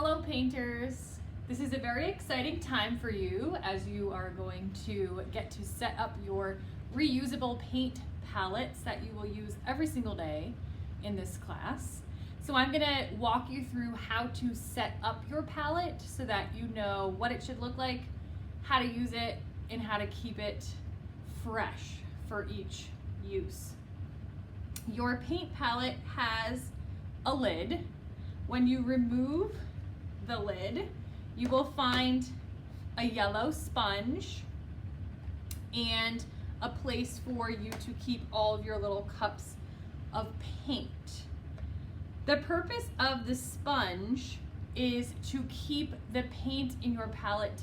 Hello painters! This is a very exciting time for you as you are going to get to set up your reusable paint palettes that you will use every single day in this class. So I'm going to walk you through how to set up your palette so that you know what it should look like, how to use it, and how to keep it fresh for each use. Your paint palette has a lid. When you remove the lid, you will find a yellow sponge and a place for you to keep all of your little cups of paint. The purpose of the sponge is to keep the paint in your palette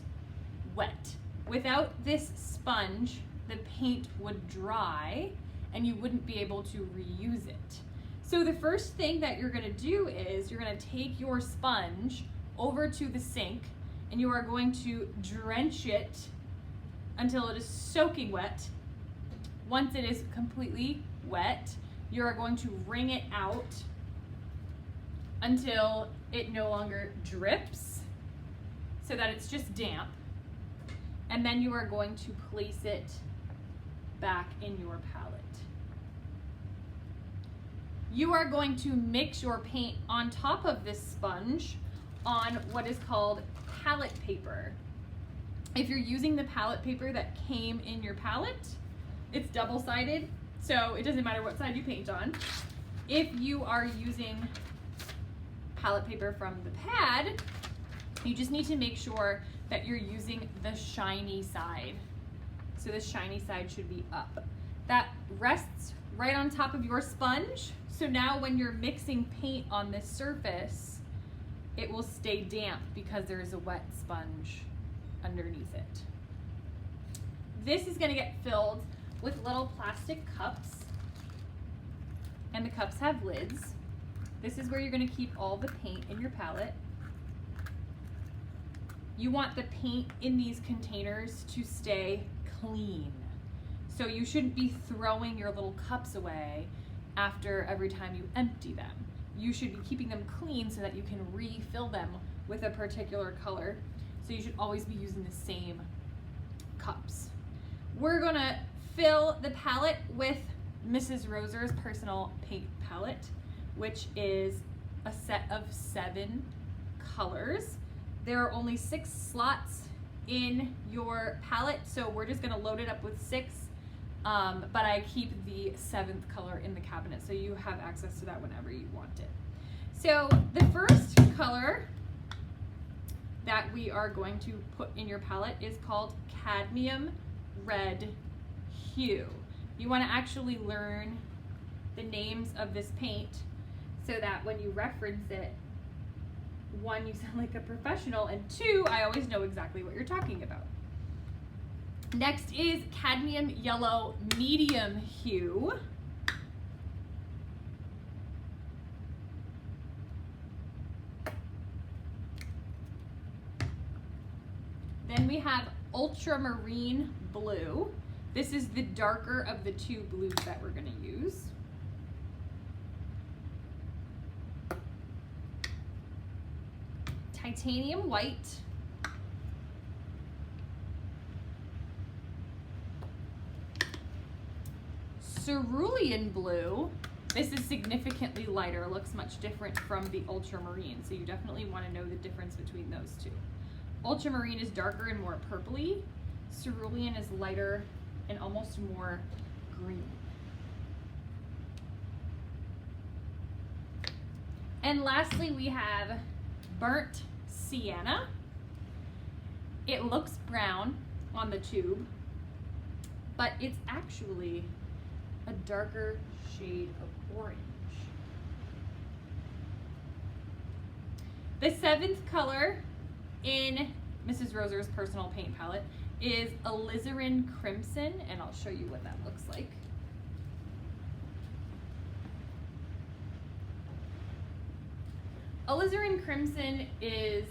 wet. Without this sponge, the paint would dry and you wouldn't be able to reuse it. So the first thing that you're gonna do is you're gonna take your sponge over to the sink and you are going to drench it until it is soaking wet. Once it is completely wet, you are going to wring it out until it no longer drips so that it's just damp. And then you are going to place it back in your palette. You are going to mix your paint on top of this sponge on what is called palette paper. If you're using the palette paper that came in your palette, it's double-sided, so it doesn't matter what side you paint on. If you are using palette paper from the pad, you just need to make sure that you're using the shiny side. So the shiny side should be up. That rests right on top of your sponge. So now when you're mixing paint on this surface, it will stay damp because there is a wet sponge underneath it. This is going to get filled with little plastic cups, and the cups have lids. This is where you're going to keep all the paint in your palette. You want the paint in these containers to stay clean. So you shouldn't be throwing your little cups away after every time you empty them. You should be keeping them clean so that you can refill them with a particular color. So you should always be using the same cups. We're gonna fill the palette with Mrs. Roser's personal paint palette, which is a set of 7 colors. There are only 6 slots in your palette, so we're just gonna load it up with 6. But I keep the 7th color in the cabinet, so you have access to that whenever you want it. So the first color that we are going to put in your palette is called Cadmium Red Hue. You want to actually learn the names of this paint so that when you reference it, 1, you sound like a professional, and 2, I always know exactly what you're talking about. Next is Cadmium Yellow Medium Hue. Then we have Ultramarine Blue. This is the darker of the 2 blues that we're going to use. Titanium White. Cerulean Blue. This is significantly lighter, looks much different from the Ultramarine, so you definitely want to know the difference between those 2. Ultramarine is darker and more purpley. Cerulean is lighter and almost more green. And lastly, we have Burnt Sienna. It looks brown on the tube, but it's actually a darker shade of orange. The 7th color in Mrs. Roser's personal paint palette is Alizarin Crimson, and I'll show you what that looks like. Alizarin Crimson is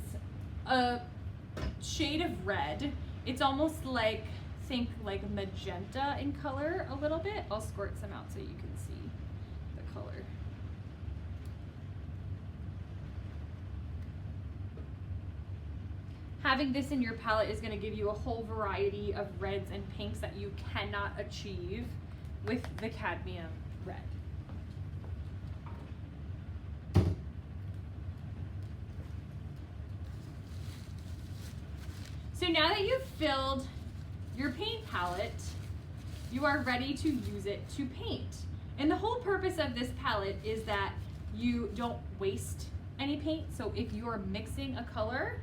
a shade of red. It's almost like, think like magenta in color a little bit. I'll squirt some out so you can see the color. Having this in your palette is going to give you a whole variety of reds and pinks that you cannot achieve with the cadmium red. So now that you've filled your paint palette, you are ready to use it to paint. And the whole purpose of this palette is that you don't waste any paint. So if you're mixing a color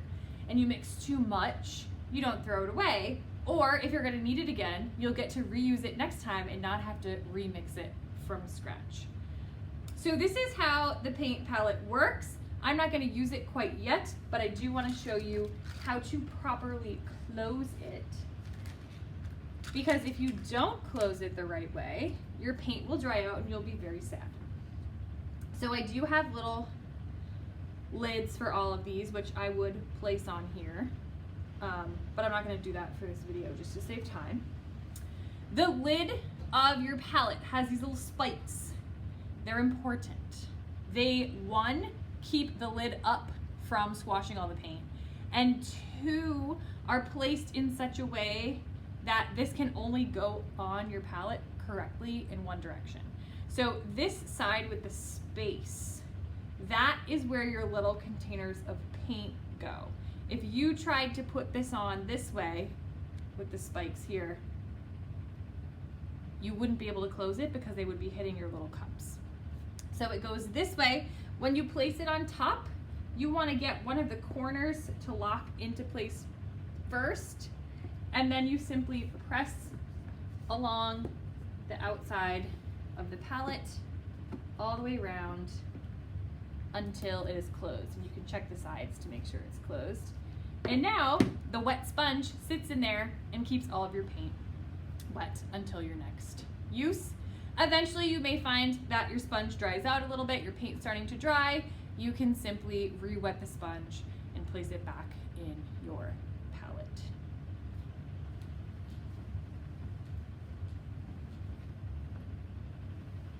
and you mix too much, you don't throw it away. Or if you're gonna need it again, you'll get to reuse it next time and not have to remix it from scratch. So this is how the paint palette works. I'm not gonna use it quite yet, but I do wanna show you how to properly close it. Because if you don't close it the right way, your paint will dry out and you'll be very sad. So I do have little lids for all of these, which I would place on here. But I'm not gonna do that for this video just to save time. The lid of your palette has these little spikes. They're important. They, one, keep the lid up from squashing all the paint, and two, are placed in such a way that this can only go on your palette correctly in one direction. So this side with the space, that is where your little containers of paint go. If you tried to put this on this way with the spikes here, you wouldn't be able to close it because they would be hitting your little cups. So it goes this way. When you place it on top, you want to get one of the corners to lock into place first, and then you simply press along the outside of the palette all the way around until it is closed. And you can check the sides to make sure it's closed. And now the wet sponge sits in there and keeps all of your paint wet until your next use. Eventually you may find that your sponge dries out a little bit, your paint's starting to dry. You can simply re-wet the sponge and place it back in your